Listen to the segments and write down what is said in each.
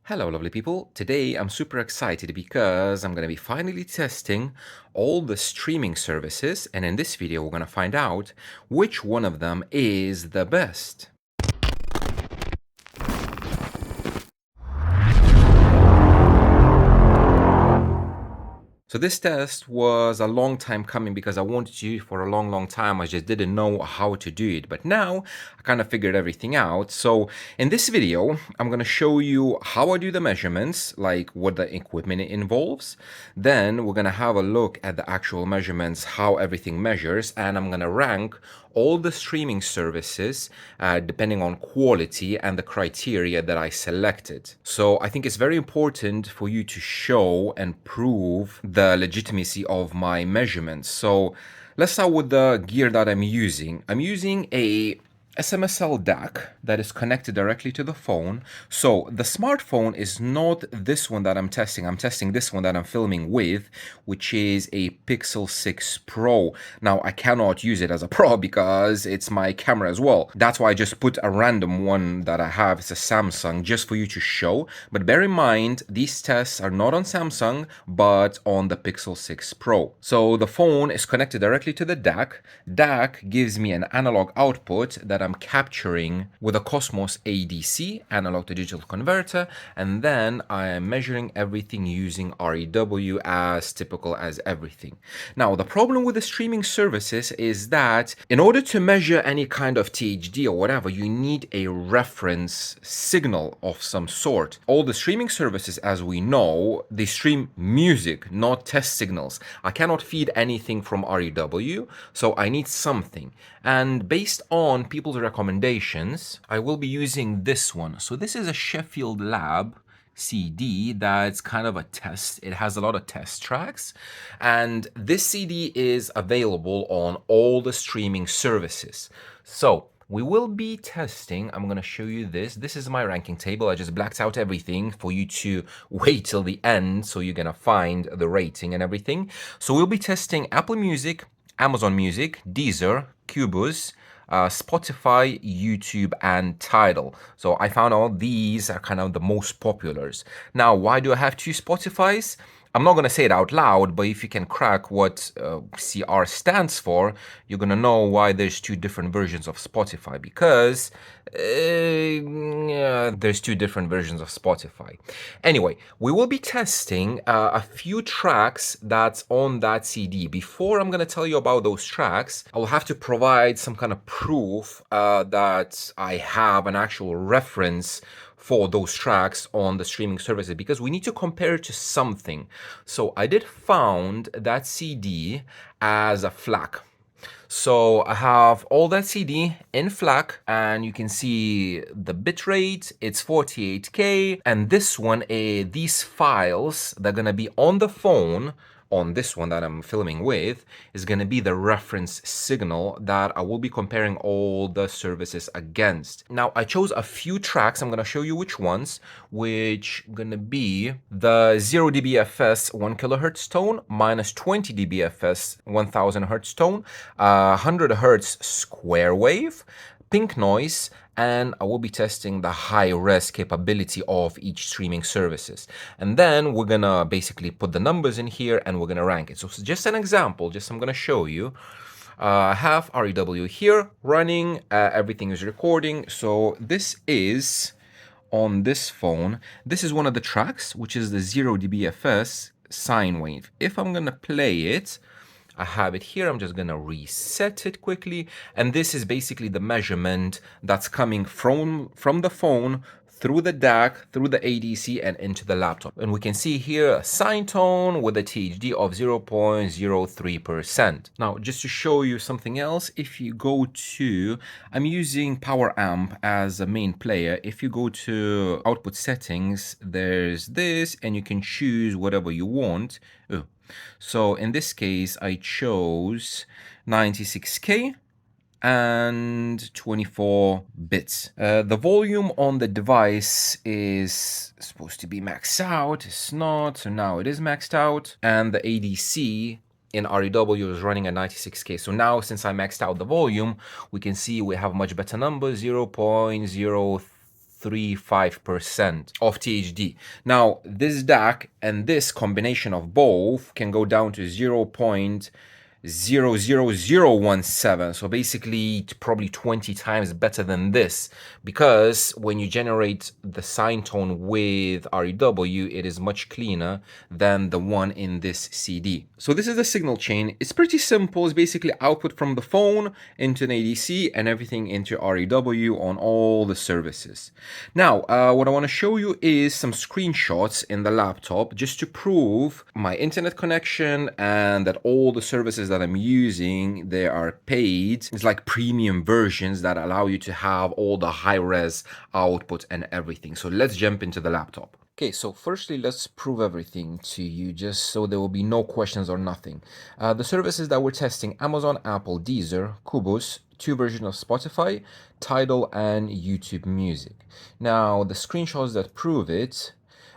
Hello, lovely people. Today I'm super excited because I'm going to be finally testing all the streaming services, and in this video, we're going to find out which one of them is the best. So this test was a long time coming because I wanted to for a long time. I just didn't know how to do it. But now I kind of figured everything out. So in this video, I'm going to show you how I do the measurements, like what the equipment involves. Then we're going to have a look at the actual measurements, how everything measures, and I'm going to rank all the streaming services depending on quality and the criteria that I selected. So I think it's very important for you to show and prove the legitimacy of my measurements. So let's start with the gear that I'm using. I'm using a SMSL DAC that is connected directly to the phone. So the smartphone is not this one that I'm testing. I'm testing this one that I'm filming with, which is a Pixel 6 Pro. Now I cannot use it as a Pro because it's my camera as well. That's why I just put a random one that I have. It's a Samsung just for you to show. But bear in mind, these tests are not on Samsung, but on the Pixel 6 Pro. So the phone is connected directly to the DAC. DAC gives me an analog output that I'm capturing with a Cosmos ADC, analog to digital converter, and then I am measuring everything using REW as typical as everything. Now, the problem with the streaming services is that in order to measure any kind of THD or whatever, you need a reference signal of some sort. All the streaming services, as we know, they stream music, not test signals. I cannot feed anything from REW, so I need something. And based on people's recommendations, I will be using this one. So this is a Sheffield Lab CD that's kind of a test. It has a lot of test tracks, and this CD is available on all the streaming services. So we will be testing. I'm going to show you this. This is my ranking table. I just blacked out everything for you to wait till the end, so you're going to find the rating and everything. So we'll be testing Apple Music, Amazon Music, Deezer, Qobuz, Spotify, YouTube, and Tidal. So I found all these are kind of the most populars. Now, why do I have two Spotifys? I'm not going to say it out loud, but if you can crack what CR stands for, you're going to know why there's two different versions of Spotify, because yeah, there's two different versions of Spotify. Anyway, we will be testing a few tracks that's on that CD. Before I'm going to tell you about those tracks, I'll have to provide some kind of proof that I have an actual reference for those tracks on the streaming services, because we need to compare it to something. So I did found that CD as a FLAC. So I have all that CD in FLAC, and you can see the bitrate, it's 48K, and this one, these files, they're gonna be on the phone, on this one that I'm filming with, is going to be the reference signal that I will be comparing all the services against. Now, I chose a few tracks. I'm going to show you which ones, which going to be the 0 dBFS 1 kilohertz tone, minus 20 dBFS 1000 hertz tone, 100 hertz square wave, pink noise, and I will be testing the high-res capability of each streaming services. And then we're gonna basically put the numbers in here and we're gonna rank it. So just an example, I'm gonna show you. I have REW here running, everything is recording. So this is on this phone. This is one of the tracks, which is the 0 dBFS sine wave. If I'm gonna play it, I have it here. I'm just going to reset it quickly. And this is basically the measurement that's coming from the phone through the DAC, through the ADC, and into the laptop. And we can see here a sine tone with a THD of 0.03%. Now, just to show you something else, if you go to, I'm using Power Amp as a main player. If you go to output settings, there's this, and you can choose whatever you want. Oh. So in this case, I chose 96K and 24 bits. The volume on the device is supposed to be maxed out. It's not, so now it is maxed out. And the ADC in REW is running at 96K. So now, since I maxed out the volume, we can see we have much better numbers, 0.03 0.035% of THD. Now, this DAC and this combination of both can go down to 0.00017. So basically probably 20 times better than this, because when you generate the sine tone with REW, it is much cleaner than the one in this CD. So this is the signal chain. It's pretty simple. It's basically output from the phone into an ADC and everything into REW on all the services. Now, what I want to show you is some screenshots in the laptop just to prove my internet connection and that all the services that I'm using, they are paid. It's like premium versions that allow you to have all the high-res output and everything. So let's jump into the laptop. Okay, so firstly, let's prove everything to you just so there will be no questions or nothing. The services that we're testing: Amazon, Apple, Deezer, Kubus, 2 versions of Spotify, Tidal, and YouTube Music. Now, the screenshots that prove it,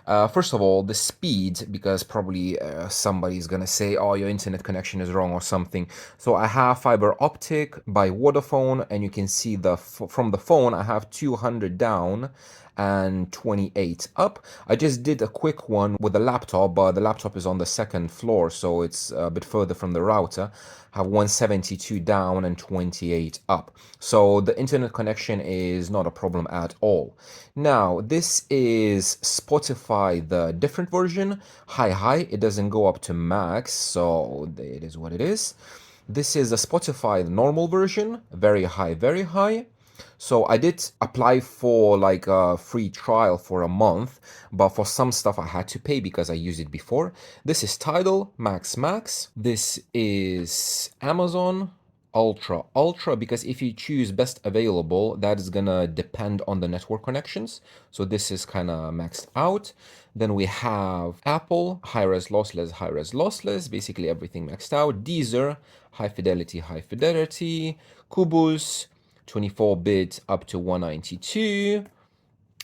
first of all, the speed, because probably somebody's gonna say, oh, your internet connection is wrong or something. So I have fiber optic by Vodafone, and you can see from the phone, I have 200 down and 28 up. I just did a quick one with the laptop, but the laptop is on the 2nd floor, so it's a bit further from the router. I have 172 down and 28 up. So the internet connection is not a problem at all. Now, this is Spotify, the different version, high. It doesn't go up to max, so it is what it is. This is a Spotify normal version, very high. So I did apply for like a free trial for a month, but for some stuff I had to pay because I used it before. This is Tidal, max. This is Amazon, ultra, because if you choose best available, that is gonna depend on the network connections. So this is kind of maxed out. Then we have Apple, high-res lossless, basically everything maxed out. Deezer, high fidelity, Kubus, 24-bit up to 192.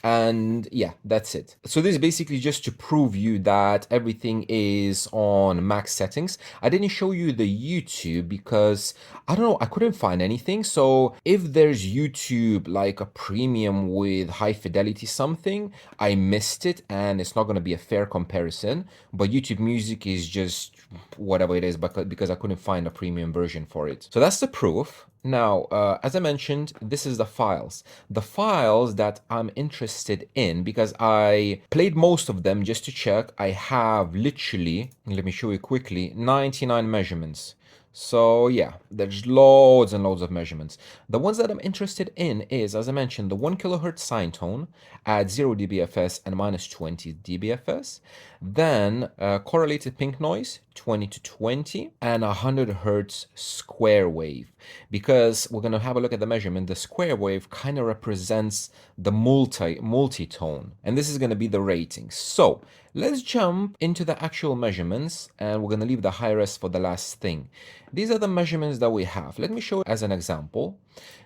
And yeah, that's it. So this is basically just to prove you that everything is on max settings. I didn't show you the YouTube because I don't know, I couldn't find anything. So if there's YouTube like a premium with high fidelity something, I missed it and it's not going to be a fair comparison. But YouTube Music is just whatever it is, because I couldn't find a premium version for it. So that's the proof. Now, as I mentioned, this is the files. The files that I'm interested in, because I played most of them just to check. I have literally, let me show you quickly, 99 measurements. So yeah, there's loads and loads of measurements. The ones that I'm interested in is, as I mentioned, the 1 kilohertz sine tone at 0 dBFS and minus 20 dBFS. Then correlated pink noise, 20 to 20, and 100 hertz square wave. Because we're going to have a look at the measurement, the square wave kind of represents the multi-tone. And this is going to be the rating. So let's jump into the actual measurements, and we're going to leave the high res for the last thing. These are the measurements that we have. Let me show as an example.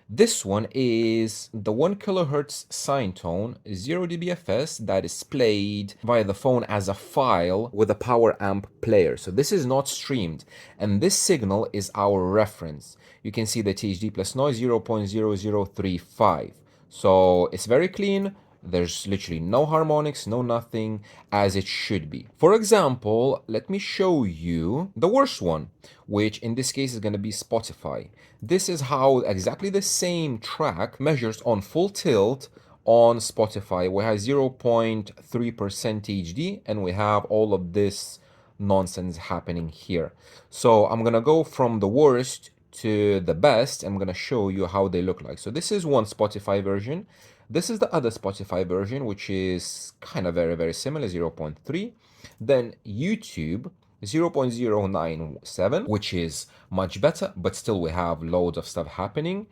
This one is the 1 kilohertz sine tone, 0 dBFS, that is played via the phone as a file with a power amp player. So this is not streamed, and this signal is our reference. You can see the THD plus noise 0.0035. So it's very clean. There's literally no harmonics, no nothing, as it should be. For example, let me show you the worst one, which in this case is going to be Spotify. This is how exactly the same track measures on full tilt on Spotify. We have 0.3% THD, and we have all of this nonsense happening here. So I'm going to go from the worst to the best. I'm going to show you how they look like. So this is one Spotify version. This is the other Spotify version, which is kind of very similar, 0.3. Then YouTube, 0.097, which is much better, but still we have loads of stuff happening.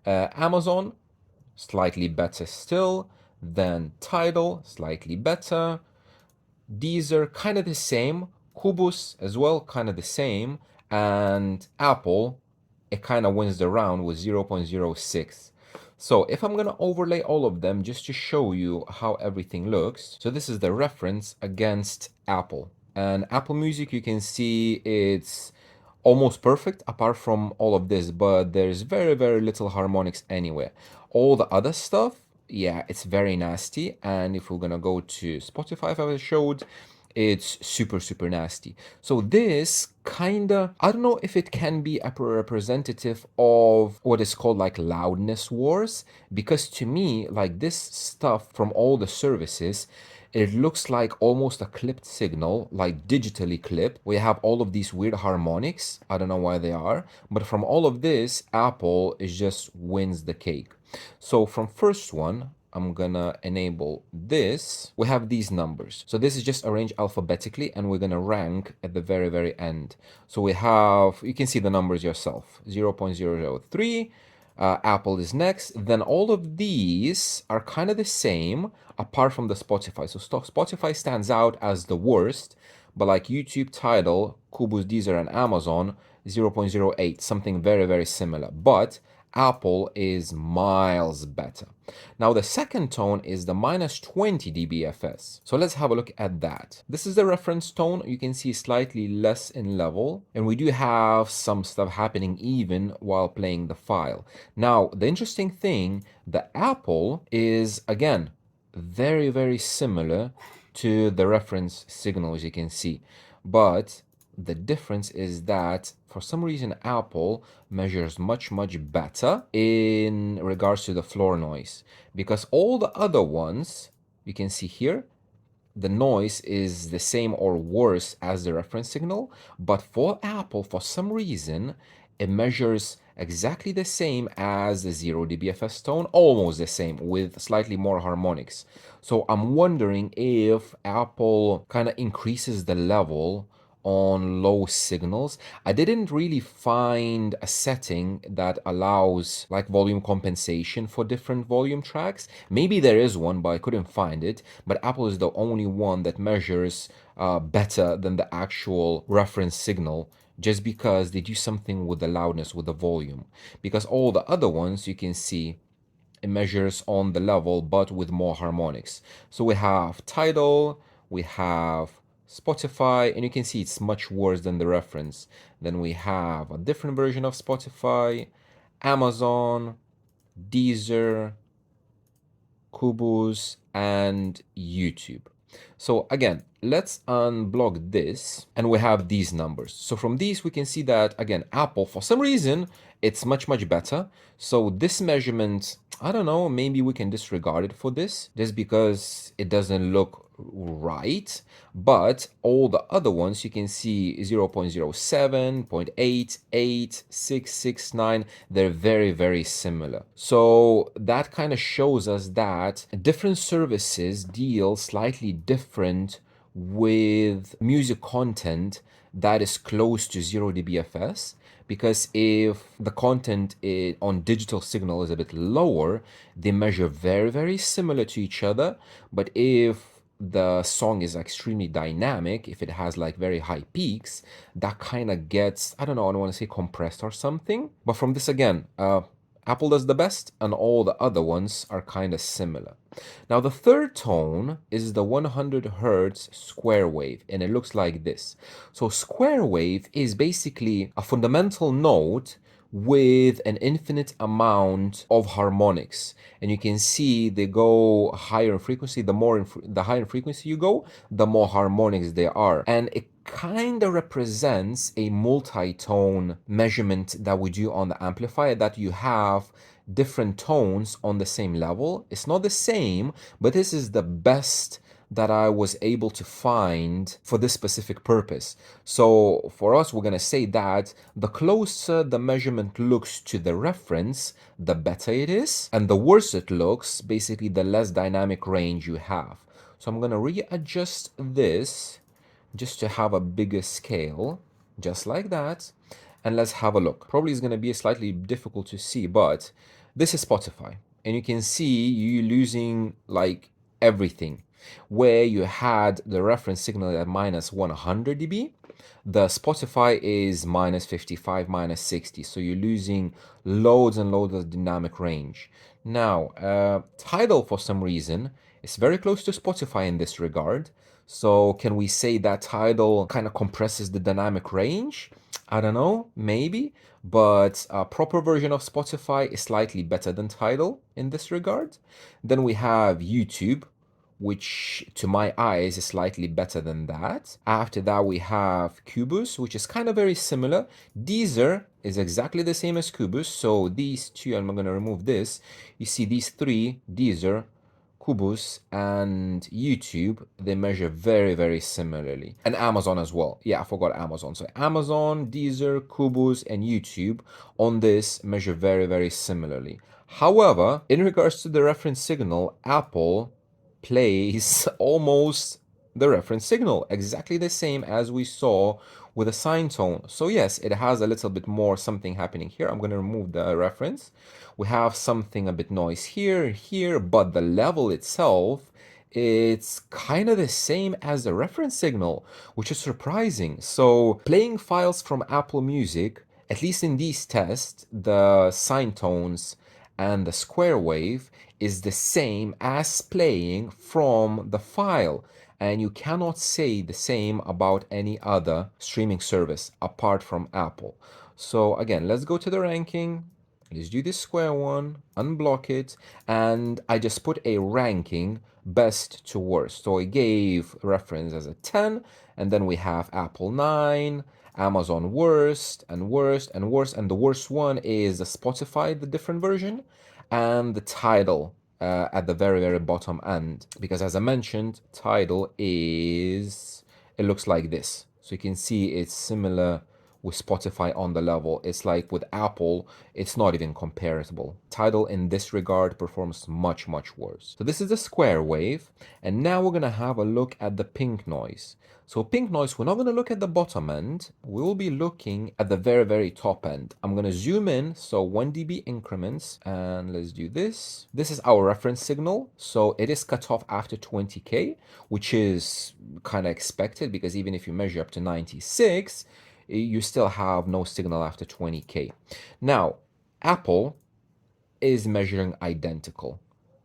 Amazon, slightly better still. Then Tidal, slightly better. Deezer, kind of the same. Kubus as well, kind of the same. And Apple, it kind of wins the round with 0.06. So if I'm going to overlay all of them just to show you how everything looks. So this is the reference against Apple. And Apple Music, you can see it's almost perfect apart from all of this, but there's very little harmonics anywhere. All the other stuff, yeah, it's very nasty. And if we're gonna go to Spotify, if I showed, it's super, super nasty. So this kinda, I don't know if it can be a representative of what is called like loudness wars, because to me, like this stuff from all the services, it looks like almost a clipped signal, like digitally clipped. We have all of these weird harmonics. I don't know why they are, but from all of this, Apple is just wins the cake. So from first one, I'm gonna enable this. We have these numbers. So this is just arranged alphabetically, and we're gonna rank at the very, very end. So we have, you can see the numbers yourself, 0.003. Apple is next. Then all of these are kind of the same, apart from the Spotify. So Spotify stands out as the worst, but like YouTube, Tidal, Kubus, Deezer, and Amazon, 0.08, something very, very similar. But Apple is miles better. Now the second tone is the minus 20 dBFS. So let's have a look at that. This is the reference tone. You can see slightly less in level, and we do have some stuff happening even while playing the file. Now the interesting thing, the Apple is again very, very similar to the reference signal, as you can see, but the difference is that for some reason Apple measures much, much better in regards to the floor noise, because all the other ones you can see here, the noise is the same or worse as the reference signal, but for Apple, for some reason, it measures exactly the same as the 0 dBFS tone, almost the same, with slightly more harmonics. So I'm wondering if Apple kind of increases the level on low signals. I didn't really find a setting that allows like volume compensation for different volume tracks. Maybe there is one, but I couldn't find it. But Apple is the only one that measures better than the actual reference signal, just because they do something with the loudness, with the volume. Because all the other ones you can see it measures on the level but with more harmonics. So we have Tidal, we have Spotify, and you can see it's much worse than the reference. Then we have a different version of Spotify, Amazon, Deezer, Kubus, and YouTube. So again, let's unblock this, and we have these numbers. So from these, we can see that, again, Apple, for some reason, it's much, much better. So this measurement, I don't know, maybe we can disregard it for this, just because it doesn't look right. But all the other ones, you can see 0.07, 0.88, 669, they're very, very similar. So that kind of shows us that different services deal slightly different with music content that is close to 0 dBFS, because if the content on digital signal is a bit lower, they measure very, very similar to each other. But if the song is extremely dynamic, if it has like very high peaks, that kind of gets, I don't know, I don't want to say compressed or something. But from this again, Apple does the best, and all the other ones are kind of similar. Now the third tone is the 100 hertz square wave, and it looks like this. So square wave is basically a fundamental note with an infinite amount of harmonics, and you can see they go higher in frequency. The higher in frequency you go, the more harmonics there are, and it kind of represents a multi-tone measurement that we do on the amplifier, that you have different tones on the same level. It's not the same, but this is the best that I was able to find for this specific purpose. So for us, we're gonna say that the closer the measurement looks to the reference, the better it is, and the worse it looks, basically the less dynamic range you have. So I'm gonna readjust this just to have a bigger scale, just like that. And let's have a look. Probably it's going to be slightly difficult to see, but this is Spotify. And you can see you losing like everything. Where you had the reference signal at minus 100 dB, the Spotify is minus 55, minus 60. So you're losing loads and loads of dynamic range. Now, Tidal, for some reason, is very close to Spotify in this regard. So can we say that Tidal kind of compresses the dynamic range? I don't know, maybe, but a proper version of Spotify is slightly better than Tidal in this regard. Then we have YouTube, which to my eyes is slightly better than that. After that, we have Cubus, which is kind of very similar. Deezer is exactly the same as Cubus. So these two, I'm going to remove this. You see these three, Deezer, Kubus, and YouTube, they measure very, very similarly. And Amazon as well. Yeah, I forgot Amazon. So Amazon, Deezer, Kubus, and YouTube on this measure very, very similarly. However, in regards to the reference signal, Apple plays almost the reference signal, exactly the same as we saw with a sine tone. So yes, it has a little bit more something happening here. I'm going to remove the reference. We have something a bit noise here, but the level itself, it's kind of the same as the reference signal, which is surprising. So playing files from Apple Music, at least in these tests, the sine tones and the square wave is the same as playing from the file. And you cannot say the same about any other streaming service apart from Apple. So again, let's go to the ranking. Let's do this square one, unblock it, and I just put a ranking best to worst. So I gave reference as a 10, and then we have Apple 9, Amazon worst, and worst, and worst, and the worst one is the Spotify, the different version, and the Tidal at the very, very bottom end. Because as I mentioned, Tidal is, it looks like this. So you can see it's similar with Spotify on the level. It's like with Apple, it's not even comparable. Tidal in this regard performs much, much worse. So this is the square wave. And now we're gonna have a look at the pink noise. So pink noise, we're not gonna look at the bottom end. We will be looking at the very, very top end. I'm gonna zoom in, so 1 dB increments, and let's do this. This is our reference signal. So it is cut off after 20K, which is kind of expected because even if you measure up to 96, you still have no signal after 20K. Now, Apple is measuring identical.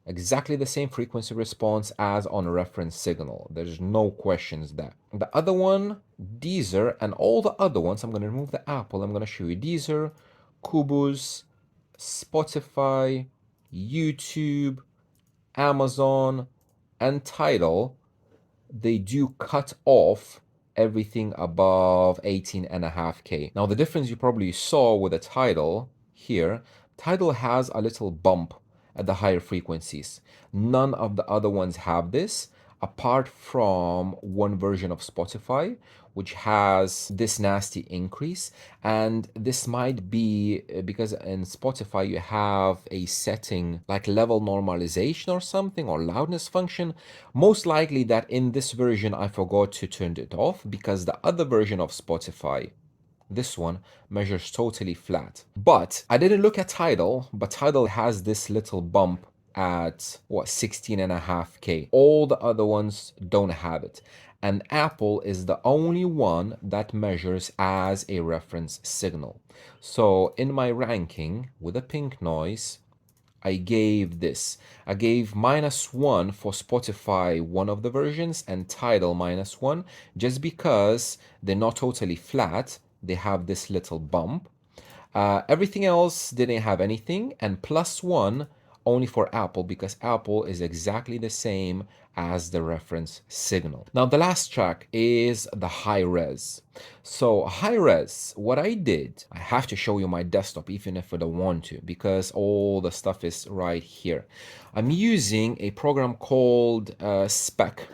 Exactly the same frequency response as on a reference signal. There's no questions there. The other one, Deezer, and all the other ones, I'm going to remove the Apple. I'm going to show you Deezer, Kubus, Spotify, YouTube, Amazon, and Tidal. They do cut off everything above 18.5K. Now, the difference you probably saw with the Tidal here, Tidal has a little bump at the higher frequencies. None of the other ones have this, apart from one version of Spotify, which has this nasty increase. And this might be because in Spotify you have a setting like level normalization or something, or loudness function. Most likely that in this version I forgot to turn it off, because the other version of Spotify, this one, measures totally flat. But I didn't look at Tidal, but Tidal has this little bump at what, 16.5K. All the other ones don't have it. And Apple is the only one that measures as a reference signal. So in my ranking with a pink noise, I gave this. I gave -1 for Spotify, one of the versions, and Tidal -1, just because they're not totally flat. They have this little bump. Everything else didn't have anything, and +1 only for Apple, because Apple is exactly the same as the reference signal. Now, the last track is the high res. So high res, what I did, I have to show you my desktop even if I don't want to, because all the stuff is right here. I'm using a program called Spec.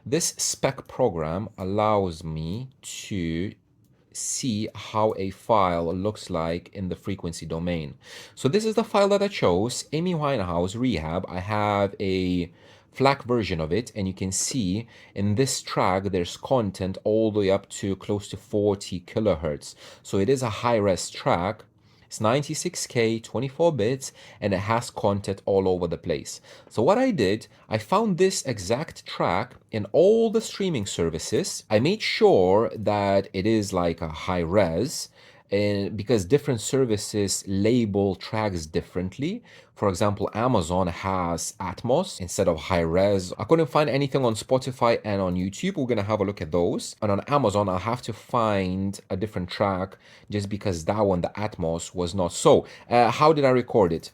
This Spec program allows me to see how a file looks like in the frequency domain. So this is the file that I chose, Amy Winehouse Rehab. I have a FLAC version of it, and you can see in this track there's content all the way up to close to 40 kilohertz. So it is a high-res track. It's 96K, 24 bits, and it has content all over the place. So what I did, I found this exact track in all the streaming services. I made sure that it is like a high res, because different services label tracks differently. For example, Amazon has Atmos instead of high res. I couldn't find anything on Spotify and on YouTube. We're gonna have a look at those. And on Amazon, I'll have to find a different track just because that one, the Atmos, was not. So, how did I record it?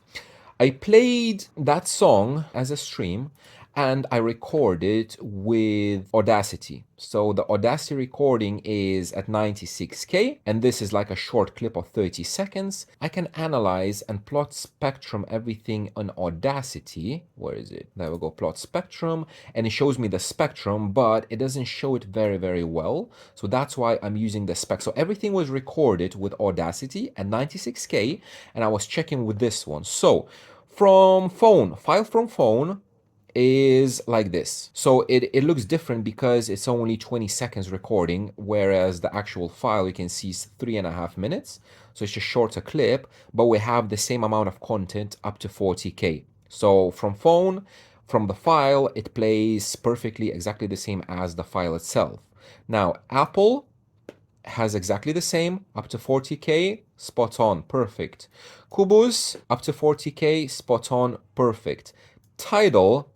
I played that song as a stream and I recorded with Audacity. So the Audacity recording is at 96K, and this is like a short clip of 30 seconds. I can analyze and plot spectrum everything on Audacity. Where is it? There we go, plot spectrum, and it shows me the spectrum, but it doesn't show it very, very well. So that's why I'm using the spec. So everything was recorded with Audacity at 96K, and I was checking with this one. So from phone, file from phone, is like this. So it looks different because it's only 20 seconds recording, whereas the actual file you can see is 3.5 minutes. So it's a shorter clip, but we have the same amount of content up to 40K. So from phone, from the file, it plays perfectly exactly the same as the file itself. Now, Apple has exactly the same, up to 40K, spot on, perfect. Kubus, up to 40K, spot on, perfect. Tidal,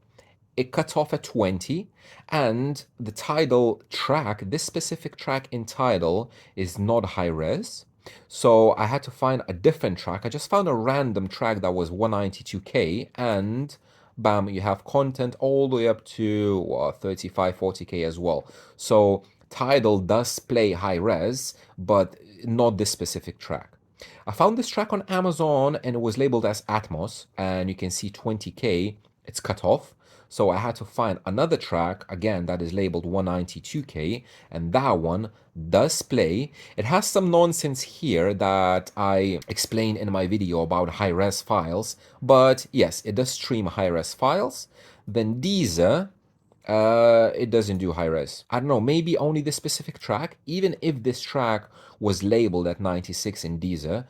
it cut off at 20, and the Tidal track, this specific track in Tidal, is not high res. So I had to find a different track. I just found a random track that was 192K, and bam, you have content all the way up to 35, 40K as well. So Tidal does play high res, but not this specific track. I found this track on Amazon and it was labeled as Atmos, and you can see 20K, it's cut off. So I had to find another track, again, that is labeled 192K, and that one does play. It has some nonsense here that I explained in my video about high-res files, but yes, it does stream high-res files. Then Deezer, it doesn't do high res. I don't know, maybe only this specific track. Even if this track was labeled at 96 in Deezer,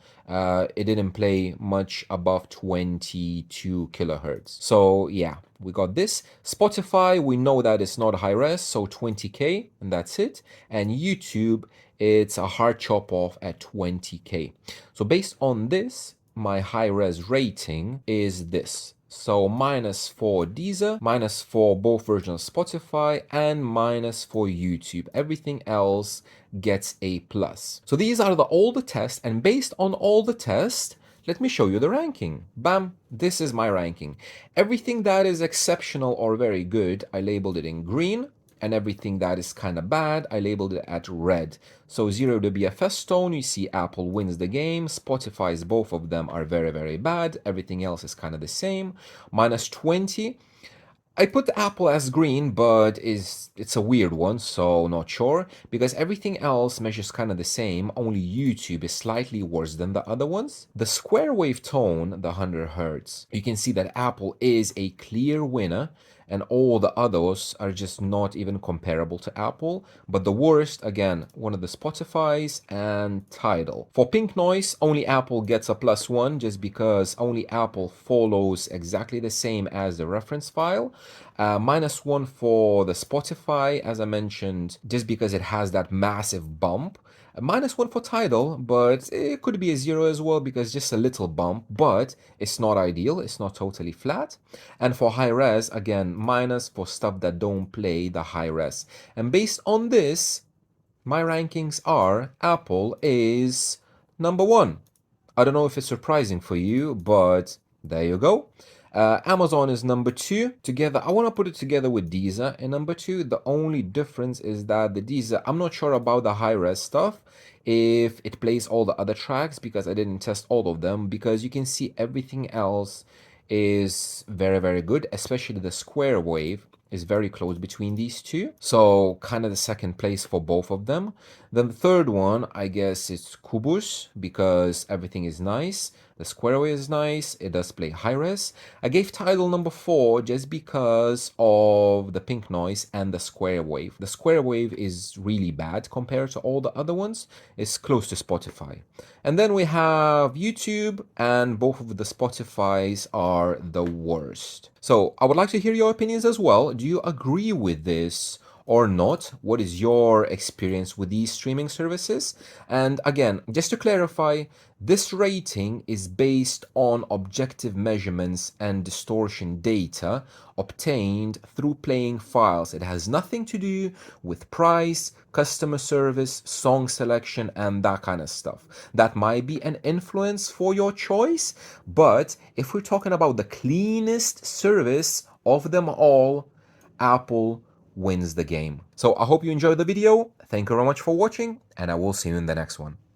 it didn't play much above 22 kilohertz. So yeah, we got this. Spotify, we know that it's not high res, so 20K, and that's it. And YouTube, it's a hard chop off at 20K. So based on this, my high res rating is this. So minus for Deezer, minus for both versions of Spotify, and minus for YouTube. Everything else gets a plus. So these are all the tests, and based on all the tests, let me show you the ranking. Bam, this is my ranking. Everything that is exceptional or very good, I labeled it in green, and everything that is kind of bad, I labeled it at red. So 0 to BFS tone, you see Apple wins the game. Spotify's, both of them are very, very bad. Everything else is kind of the same. Minus 20. I put Apple as green, but it's a weird one, so not sure, because everything else measures kind of the same, only YouTube is slightly worse than the other ones. The square wave tone, the 100 Hz, you can see that Apple is a clear winner, and all the others are just not even comparable to Apple. But the worst, again, one of the Spotify's and Tidal. For pink noise, only Apple gets a +1 just because only Apple follows exactly the same as the reference file. -1 for the Spotify, as I mentioned, just because it has that massive bump. -1 for Tidal, but it could be a 0 as well because just a little bump, but it's not ideal, it's not totally flat. And for high res, again, minus for stuff that don't play the high res. And based on this, my rankings are Apple is number 1. I don't know if it's surprising for you, but there you go. Amazon is number 2. Together, I want to put it together with Deezer in number 2. The only difference is that the Deezer, I'm not sure about the high-res stuff, if it plays all the other tracks, because I didn't test all of them, because you can see everything else is very, very good, especially the square wave is very close between these two. So kind of the second place for both of them. Then the third one, I guess it's Kubus, because everything is nice. The square wave is nice. It does play high res. I gave Tidal number 4 just because of the pink noise and the square wave. The square wave is really bad compared to all the other ones. It's close to Spotify. And then we have YouTube, and both of the Spotify's are the worst. So I would like to hear your opinions as well. Do you agree with this? or not? What is your experience with these streaming services? And again, just to clarify, this rating is based on objective measurements and distortion data obtained through playing files. It has nothing to do with price, customer service, song selection, and that kind of stuff. That might be an influence for your choice, but if we're talking about the cleanest service of them all, Apple wins the game. So I hope you enjoyed the video. Thank you very much for watching, and I will see you in the next one.